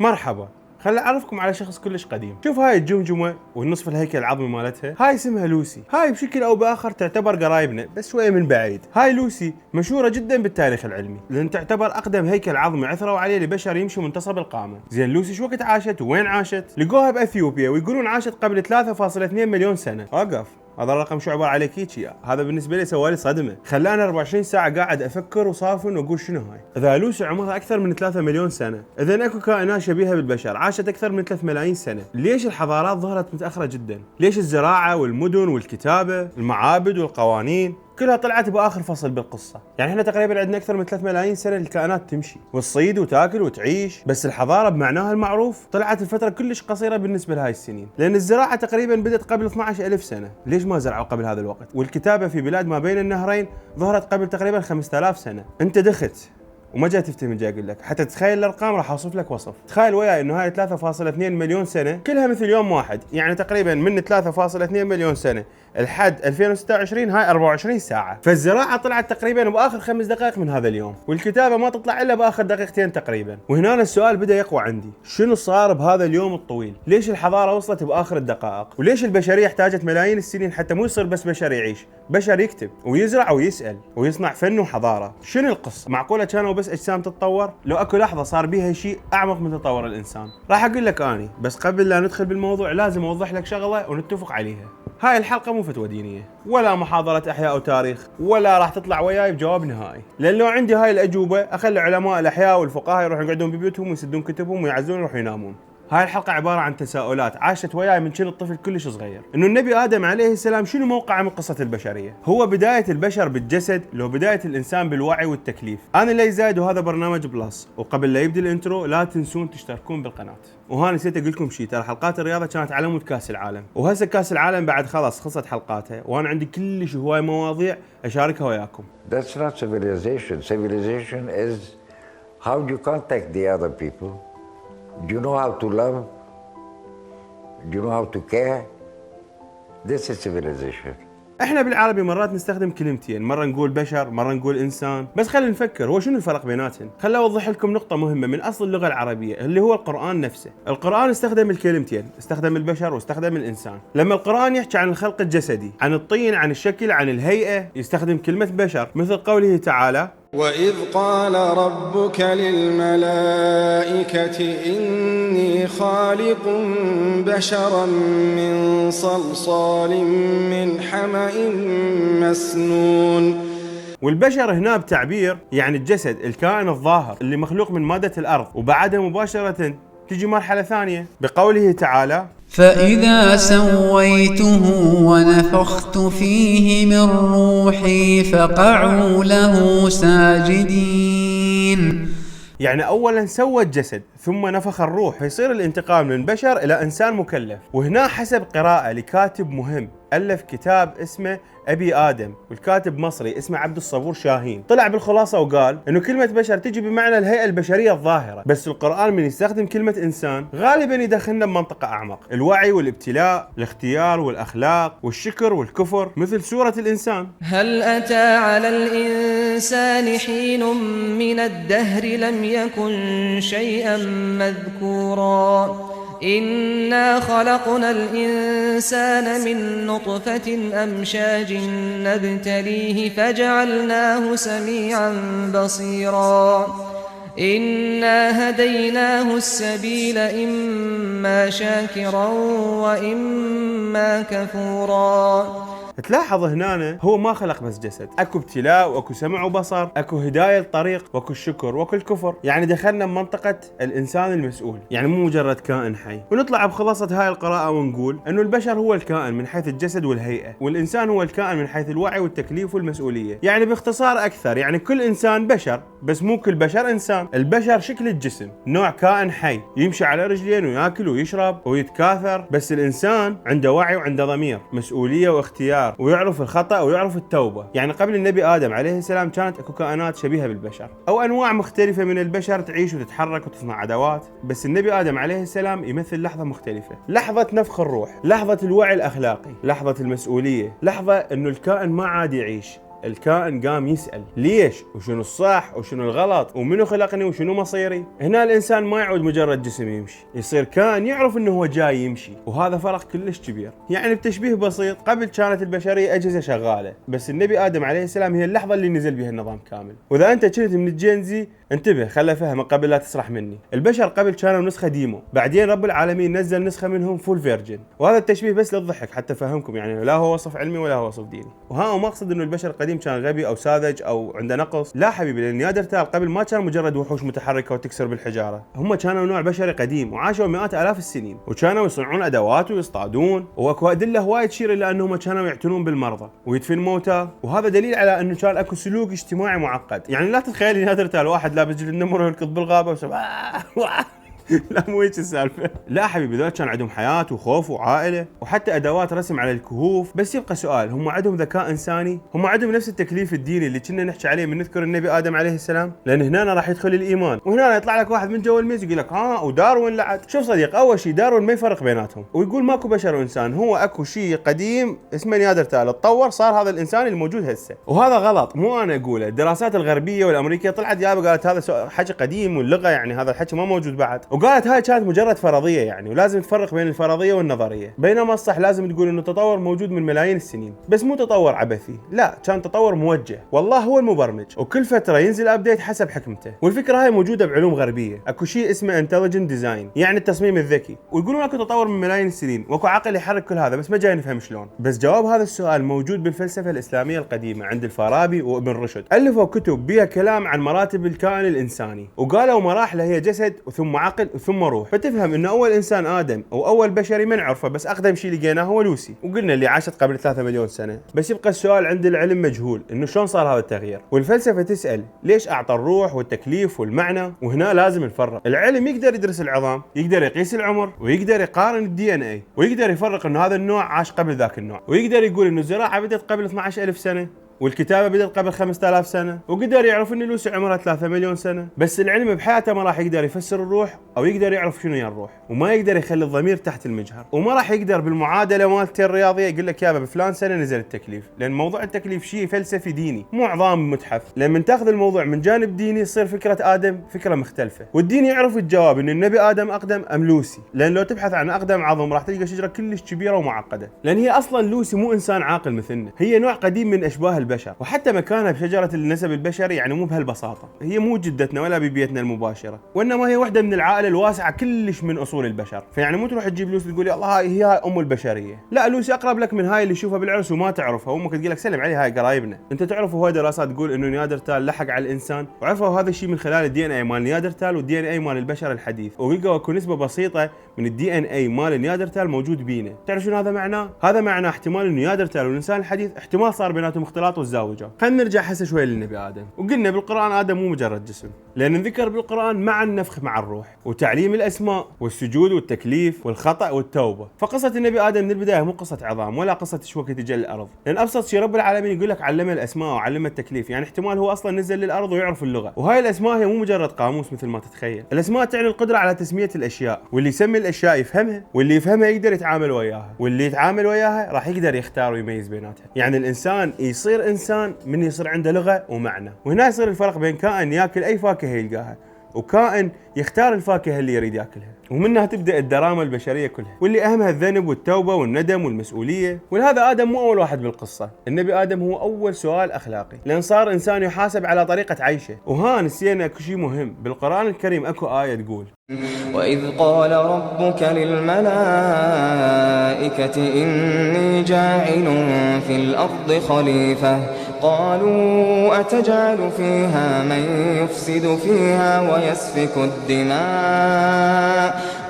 مرحبا، خليني اعرفكم على شخص كلش قديم. شوف هاي الجمجمة والنصف الهيكل العظمي مالتها، هاي اسمها لوسي. هاي بشكل او باخر تعتبر قرايبنا بس شوية من بعيد. هاي لوسي مشهورة جدا بالتاريخ العلمي لان تعتبر اقدم هيكل عظمي عثروا عليه لبشر يمشي منتصب القامة. زين لوسي شو وقت عاشت وين عاشت؟ لقوها باثيوبيا ويقولون عاشت قبل 3.2 مليون سنة. وقف، هذا الرقم شو عباره على كيتشي؟ هذا بالنسبه لي سوالي صدمه، خلاني 24 ساعه قاعد افكر وصافن واقول شنو هاي؟ اذا لوسي عمرها اكثر من 3 مليون سنه، اذا اكو كائنات شبيهه بالبشر عاشت اكثر من 3 ملايين سنه، ليش الحضارات ظهرت متاخره جدا؟ ليش الزراعه والمدن والكتابه، المعابد والقوانين كلها طلعت باخر فصل بالقصه؟ يعني احنا تقريبا عندنا اكثر من 3 ملايين سنه الكائنات تمشي وتصيد وتاكل وتعيش، بس الحضاره بمعناها المعروف طلعت الفتره كلش قصيره بالنسبه لهاي السنين، لان الزراعه تقريبا بدت قبل 12000 سنه، ليش ما زرعوا قبل هذا الوقت؟ والكتابه في بلاد ما بين النهرين ظهرت قبل تقريبا 5000 سنه. انت دخت وما جاي تفتهم جاي اقول لك، حتى تتخيل الارقام راح اوصف لك وصف. تخيل وياي انه هاي 3.2 مليون سنه كلها مثل يوم واحد، يعني تقريبا من 3.2 مليون سنه لحد 2026 هاي 24 ساعه، فالزراعه طلعت تقريبا باخر 5 دقائق من هذا اليوم، والكتابه ما تطلع الا باخر دقيقتين تقريبا. وهنا السؤال بدا يقوى عندي، شنو صار بهذا اليوم الطويل؟ ليش الحضاره وصلت باخر الدقائق؟ وليش البشريه احتاجت ملايين السنين حتى مو يصير بس بشر يعيش، بشر يكتب ويزرع ويسال ويصنع فن وحضاره؟ شنو القصه؟ معقوله كانوا بس اجسام تتطور؟ لو اكو لحظه صار بيها شيء اعمق من تطور الانسان؟ راح اقول لك اني، بس قبل لا ندخل بالموضوع لازم اوضح لك شغله ونتفق عليها. هاي الحلقه مو فتوى دينيه ولا محاضره احياء وتاريخ، ولا راح تطلع وياي بجواب نهائي، لان لو عندي هاي الاجوبه اخلي علماء الاحياء والفقهاء يروحون يقعدون ببيوتهم ويسدون كتبهم ويعزون ويروحون ينامون. هاي الحلقة عبارة عن تساؤلات عاشت وياي من كل الطفل كلش صغير، انه النبي ادم عليه السلام شنو موقعه من قصة البشرية؟ هو بداية البشر بالجسد لو بداية الانسان بالوعي والتكليف؟ انا لي زايد وهذا برنامج بلس، وقبل لا يبدي الانترو لا تنسون تشتركون بالقناة. وها نسيت اقول لكم شيء، ترى حلقات الرياضة كانت على مود كاس العالم، وهسه كاس العالم بعد خلص خلصت حلقاتها، وانا عندي كلش هواي مواضيع اشاركها وياكم. That's not civilization. Civilization is how you contact the other people. Do you know how to love? Do you know how to care? This is civilization. احنا بالعربي مرات نستخدم كلمتين، مرة نقول بشر، مرة نقول انسان، بس خلينا نفكر هو شنو الفرق بيناتهم؟ خليني اوضح لكم نقطة مهمة من اصل اللغة العربية اللي هو القرآن نفسه. القرآن استخدم الكلمتين، استخدم البشر واستخدم الانسان. لما القرآن يحكي عن الخلق الجسدي، عن الطين، عن الشكل، عن الهيئة، يستخدم كلمة بشر، مثل قوله تعالى: وإذ قال ربك للملائكة إني خالق بشرا من صلصال من حمأ مسنون. والبشر هنا بتعبير يعني الجسد، الكائن الظاهر اللي مخلوق من مادة الأرض، وبعدها مباشرة تجي مرحلة ثانية بقوله تعالى: فإذا سويته ونفخت فيه من روحي فقعوا له ساجدين. يعني أولا سوى الجسد ثم نفخ الروح، فيصير الانتقال من بشر إلى إنسان مكلف. وهنا حسب قراءة لكاتب مهم ألف كتاب اسمه أبي آدم، والكاتب مصري اسمه عبد الصبور شاهين، طلع بالخلاصة وقال إنه كلمة بشر تجي بمعنى الهيئة البشرية الظاهرة، بس القرآن من يستخدم كلمة إنسان غالبا يدخلنا بمنطقة أعمق، الوعي والابتلاء، الاختيار والأخلاق والشكر والكفر، مثل سورة الإنسان. هل أتى على الإنسان حين من الدهر لم يكن شيئا مذكورا إنا خلقنا الإنسان من نطفة أمشاج نبتليه فجعلناه سميعا بصيرا إنا هديناه السبيل إما شاكرا وإما كفورا. تلاحظ هنا هو ما خلق بس جسد، اكو ابتلاء واكو سمع وبصر، اكو هدايه الطريق واكو الشكر واكو الكفر، يعني دخلنا بمنطقه الانسان المسؤول، يعني مو مجرد كائن حي. ونطلع بخلاصه هاي القراءه ونقول انه البشر هو الكائن من حيث الجسد والهيئه، والانسان هو الكائن من حيث الوعي والتكليف والمسؤوليه. يعني باختصار اكثر، يعني كل انسان بشر بس مو كل بشر انسان. البشر شكل الجسم، نوع كائن حي يمشي على رجلين وياكل ويشرب ويتكاثر، بس الانسان عنده وعي وعنده ضمير، مسؤوليه واختيار، ويعرف الخطأ ويعرف التوبة. يعني قبل النبي آدم عليه السلام كانت اكو كائنات شبيهة بالبشر او انواع مختلفة من البشر تعيش وتتحرك وتصنع ادوات، بس النبي آدم عليه السلام يمثل لحظة مختلفة، لحظة نفخ الروح، لحظة الوعي الاخلاقي، لحظة المسؤولية، لحظة انه الكائن ما عاد يعيش، الكائن قام يسأل ليش وشنو الصح وشنو الغلط ومنو خلقني وشنو مصيري. هنا الإنسان ما يعود مجرد جسم يمشي، يصير كائن يعرف إنه هو جاي يمشي، وهذا فرق كلش كبير. يعني بتشبيه بسيط، قبل كانت البشرية أجهزة شغالة، بس النبي آدم عليه السلام هي اللحظة اللي نزل بها النظام كامل. وإذا أنت كنت من الجينزي انتبه، خلى فهمك قبل لا تسرح مني. البشر قبل كانوا نسخة ديمو، بعدين رب العالمين نزل نسخة منهم فول فيرجن، وهذا التشبيه بس للضحك حتى فهمكم، يعني لا هو وصف علمي ولا هو وصف ديني. وها ما اقصد انه البشر القديم كان غبي او ساذج او عنده نقص، لا حبيبي، لان نياندرتال قبل ما كان مجرد وحوش متحركة وتكسر بالحجارة، هم كانوا نوع بشري قديم وعاشوا مئات الاف السنين، وكانوا يصنعون ادوات ويصطادون، واكو ادلة هواي تشير الى انهم كانوا يعتنون بالمرضى ويدفن موتى، وهذا دليل على انه كان اكو سلوك اجتماعي معقد. يعني لا تتخيل نياندرتال واحد لابس جلد نمر يركض بالغابة وسب لا مو هيك السالفه. لا حبيبي، ذول كان عندهم حياه وخوف وعائله وحتى ادوات رسم على الكهوف. بس يبقى سؤال، هم عندهم ذكاء انساني؟ هم عندهم نفس التكليف الديني اللي كنا نحكي عليه من نذكر النبي ادم عليه السلام؟ لان هنا راح يدخل الايمان، وهنا يطلع لك واحد من جو الميز يقول لك وداروين لعد. شوف صديق، اول شيء داروين ما يفرق بيناتهم، ويقول ماكو بشر وانسان، هو اكو شيء قديم اسمه نياندرتال تطور صار هذا الانسان الموجود هسه، وهذا غلط مو انا اقوله. الدراسات الغربيه والامريكيه طلعت جايبه قالت هذا حكي قديم، واللغه يعني هذا الحكي ما موجود بعد، وقالت هاي كانت مجرد فرضيه يعني، ولازم تفرق بين الفرضيه والنظريه. بينما الصح لازم تقول انه التطور موجود من ملايين السنين، بس مو تطور عبثي، لا كان تطور موجه، والله هو المبرمج، وكل فتره ينزل ابديت حسب حكمته. والفكره هاي موجوده بعلوم غربيه، اكو شيء اسمه انتليجنت ديزاين، يعني التصميم الذكي، ويقولون اكو تطور من ملايين السنين واكو عقل يحرك كل هذا، بس ما جاي نفهم شلون. بس جواب هذا السؤال موجود بالفلسفه الاسلاميه القديمه عند الفارابي وابن رشد، الفوا كتب بها كلام عن مراتب الكائن الانساني، وقالوا مراحله هي جسد ثم عقل ثم روح. فتفهم انه اول انسان ادم او اول بشري ما نعرفه، بس اقدم شيء لقيناه هو لوسي، وقلنا اللي عاشت قبل 3 مليون سنه. بس يبقى السؤال عند العلم مجهول، انه شلون صار هذا التغيير؟ والفلسفه تسال ليش اعطى الروح والتكليف والمعنى؟ وهنا لازم نفرق. العلم يقدر يدرس العظام، يقدر يقيس العمر، ويقدر يقارن الدي ان اي، ويقدر يفرق انه هذا النوع عاش قبل ذاك النوع، ويقدر يقول انه الزراعه بدت قبل 12000 سنه والكتابة بدأت قبل 5000 سنة، وقدر يعرف ان لوسي عمرها 3 مليون سنة. بس العلم بحياته ما راح يقدر يفسر الروح او يقدر يعرف شنو هي الروح، وما يقدر يخلي الضمير تحت المجهر، وما راح يقدر بالمعادلة مالته الرياضية يقول لك يابا بفلان سنة نزل التكليف، لان موضوع التكليف شيء فلسفي ديني مو عظام متحف. لما تاخذ الموضوع من جانب ديني يصير فكرة ادم فكرة مختلفة، والدين يعرف الجواب ان النبي ادم اقدم ام لوسي، لان لو تبحث عن اقدم عظم راح تلقى شجرة كلش كبيرة ومعقدة، لان هي اصلا لوسي مو انسان عاقل مثلنا، هي نوع قديم من اشباه البشر، وحتى مكانها بشجرة النسب البشري يعني مو بهالبساطة، هي مو جدتنا ولا ببيتنا المباشرة، وانما هي واحدة من العائلة الواسعة كلش من اصول البشر. فيعني مو تروح تجيب لوسي تقول يا الله هاي ام البشرية، لا لوسي اقرب لك من هاي اللي تشوفها بالعرس وما تعرفها، وامك تقول لك سلم عليها هاي قرايبنا. انت تعرف هواي دراسات تقول انه نياندرتال لحق على الانسان، وعرفوا هذا الشيء من خلال الدي ان اي مال نياندرتال والدي ان اي مال البشر الحديث، ولقوا اكو نسبة بسيطة من الدي ان اي مال نياندرتال موجود بينا. تعرف شنو هذا معناه؟ هذا معناه احتمال انه نياندرتال والانسان الحديث احتمال صار بيناتهم اختلاط والزاوجة. خلينا نرجع هسه شوي للنبي ادم، وقلنا بالقران ادم مو مجرد جسم، لان انذكر بالقران مع النفخ مع الروح وتعليم الاسماء والسجود والتكليف والخطا والتوبه. فقصه النبي ادم من البدايه مو قصه عظام ولا قصه شو وقت اجى الارض، لان ابسط شيء رب العالمين يقول لك علمه الاسماء وعلمه التكليف، يعني احتمال هو اصلا نزل للارض ويعرف اللغه. وهاي الاسماء هي مو مجرد قاموس مثل ما تتخيل، الاسماء تعني القدره على تسميه الاشياء، واللي يسمي الاشياء يفهمها، واللي يفهمها يقدر يتعامل وياها، واللي يتعامل وياها راح يقدر يختار ويميز بيناتها. يعني الانسان يصير انسان من يصير عنده لغه ومعنى. وهنا يصير الفرق بين كائن ياكل اي فاكهه يلقاها وكائن يختار الفاكهه اللي يريد ياكلها، ومنها تبدا الدراما البشريه كلها، واللي اهمها الذنب والتوبه والندم والمسؤوليه. ولهذا ادم مو اول واحد بالقصه، النبي ادم هو اول سؤال اخلاقي، لان صار انسان يحاسب على طريقه عيشه. وها نسينا اكو شيء مهم بالقران الكريم، اكو ايه تقول وإذ قال ربك للملائكة إني جاعل في الأرض خليفة قالوا أتجعل فيها من يفسد فيها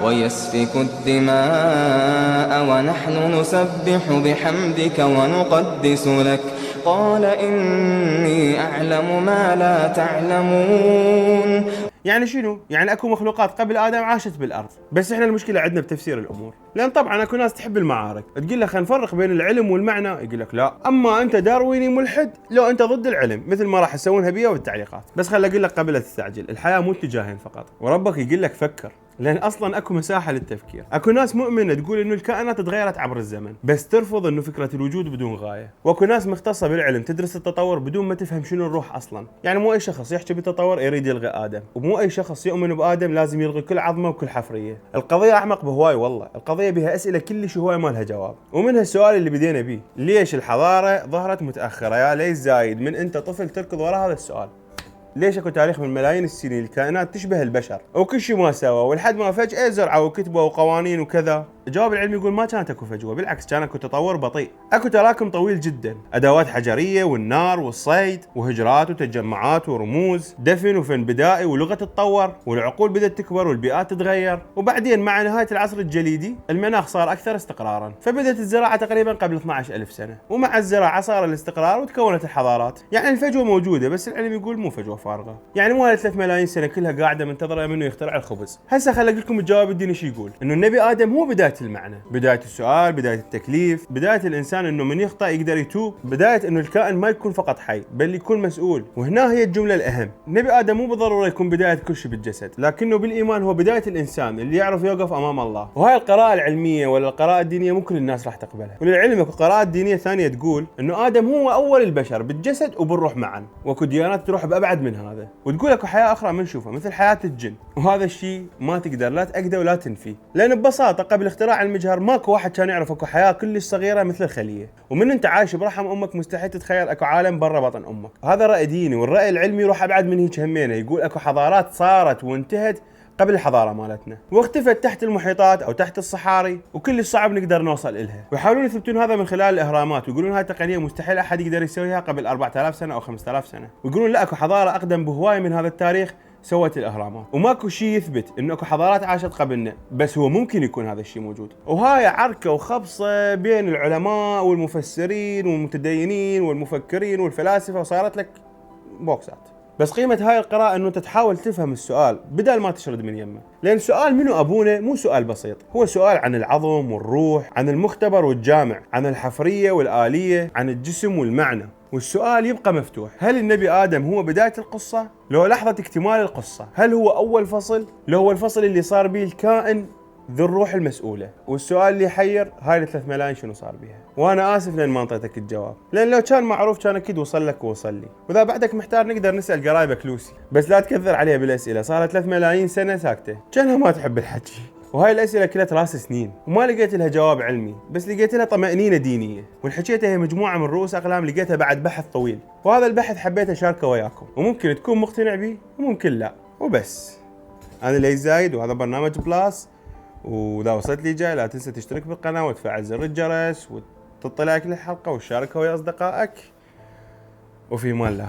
ويسفك الدماء ونحن نسبح بحمدك ونقدس لك قال إني أعلم ما لا تعلمون. يعني شنو؟ يعني اكو مخلوقات قبل ادم عاشت بالارض، بس احنا المشكله عندنا بتفسير الامور، لان طبعا اكو ناس تحب المعارك، تقول له خلينا نفرق بين العلم والمعنى، يقول لك لا اما انت دارويني ملحد لو انت ضد العلم، مثل ما راح يسوونها بيها بالتعليقات. بس خلي اقول لك قبل لا تستعجل، الحياه مو اتجاهين فقط، وربك يقول لك فكر، لان اصلا اكو مساحه للتفكير. اكو ناس مؤمنه تقول انه الكائنات تغيرت عبر الزمن بس ترفض انه فكره الوجود بدون غايه، واكو ناس مختصه بالعلم تدرس التطور بدون ما تفهم شنو الروح اصلا. يعني مو اي شخص يحكي بالتطور يريد يلغي ادم، ومو اي شخص يؤمن بادم لازم يلغي كل عظمه وكل حفريه. القضيه اعمق بهواي والله، القضيه بها اسئله كلش هواي ما لها جواب. ومنها السؤال اللي بدينا بيه، ليش الحضاره ظهرت متاخره؟ يا ليش زايد من انت طفل تركض ورا هذا السؤال. ليش اكو تاريخ من ملايين السنين الكائنات تشبه البشر وكل شيء ما سوى، ولحد ما فجأة زرعوا وكتبوا وقوانين وكذا؟ الجواب العلمي يقول ما كانت اكو فجوة، بالعكس كان اكو تطور بطيء. اكو تراكم طويل جدا، ادوات حجرية والنار والصيد وهجرات وتجمعات ورموز، دفن وفن بدائي ولغة تتطور، والعقول بدأت تكبر والبيئات تتغير، وبعدين مع نهاية العصر الجليدي المناخ صار اكثر استقرارا، فبدأت الزراعة تقريبا قبل 12000 سنة، ومع الزراعة صار الاستقرار وتكونت الحضارات. يعني الفجوة موجودة بس العلم يقول مو فجوة فارغة. يعني مو هاي 3 ملايين سنة كلها قاعدة منتظرة منه يخترع الخبز. هسه خلق لكم الجواب الديني شو يقول، انه النبي ادم هو بداية المعنى، بداية السؤال، بداية التكليف، بداية الانسان انه من يخطئ يقدر يتوب، بداية انه الكائن ما يكون فقط حي بل يكون مسؤول. وهنا هي الجملة الاهم، النبي ادم مو بالضرورة يكون بداية كل شيء بالجسد، لكنه بالايمان هو بداية الانسان اللي يعرف يوقف امام الله. وهاي القراءة العلمية ولا القراءة الدينية مو كل الناس راح تقبلها، وللعلم اكو قراءات دينية ثانية تقول انه ادم هو اول البشر بالجسد وبالروح معا، واكو ديانات تروح بابعد من هذا وتقول اكو حياة اخرى ما نشوفها مثل حياة الجن، وهذا الشيء ما تقدر لا تأكده ولا تنفيه، لان ببساطة قبل اختراع المجهر ماكو واحد كان يعرف اكو حياة كلش صغيرة مثل الخلية، ومن انت عايش برحم امك مستحيل تتخيل اكو عالم برا بطن امك. هذا رأي ديني، والرأي العلمي يروح ابعد من هيك همينه، يقول اكو حضارات صارت وانتهت قبل الحضارة مالتنا واختفت تحت المحيطات او تحت الصحاري وكل صعب نقدر نوصل إلها، ويحاولون يثبتون هذا من خلال الاهرامات، ويقولون هاي تقنية مستحيل احد يقدر يسويها قبل 4000 سنة او 5000 سنة، ويقولون لا اكو حضارة اقدم بهواي من هذا التاريخ سوت الاهرامات، وماكو شيء يثبت انه اكو حضارات عاشت قبلنا، بس هو ممكن يكون هذا الشيء موجود. وهاي عركة وخبصة بين العلماء والمفسرين والمتدينين والمفكرين والفلاسفة، وصارت لك بوكسات. بس قيمة هاي القراءة انه انت تحاول تفهم السؤال بدل ما تشرد من يمه، لان السؤال منو ابونا مو سؤال بسيط، هو سؤال عن العظم والروح، عن المختبر والجامع، عن الحفرية والآلية، عن الجسم والمعنى. والسؤال يبقى مفتوح، هل النبي آدم هو بداية القصة؟ لو لحظة اكتمال القصة؟ هل هو أول فصل؟ لو هو الفصل اللي صار به الكائن ذو الروح المسؤولة؟ والسؤال اللي يحير، هاي 3 ملايين شنو صار بيها؟ وانا اسف لان ما انطيتك الجواب، لان لو كان معروف كان اكيد وصل لك ووصل لي. واذا بعدك محتار نقدر نسال قرايبك لوسي، بس لا تكثر عليها بالاسئله، صارت 3 ملايين سنه ساكته كانها ما تحب الحكي. وهاي الاسئله كلها راس سنين وما لقيت لها جواب علمي، بس لقيت لها طمانينه دينيه، والحكيتها هي مجموعه من رؤوس اقلام لقيتها بعد بحث طويل، وهذا البحث حبيت اشاركه وياكم، وممكن تكون مقتنع به وممكن لا. وبس، انا ليث زايد وهذا برنامج بلاس، واذا وصلت لي جاي لا تنسى تشترك بالقناه وتفعل زر الجرس وتطلع كل الحلقه وتشاركها ويا اصدقائك، وفي امان الله.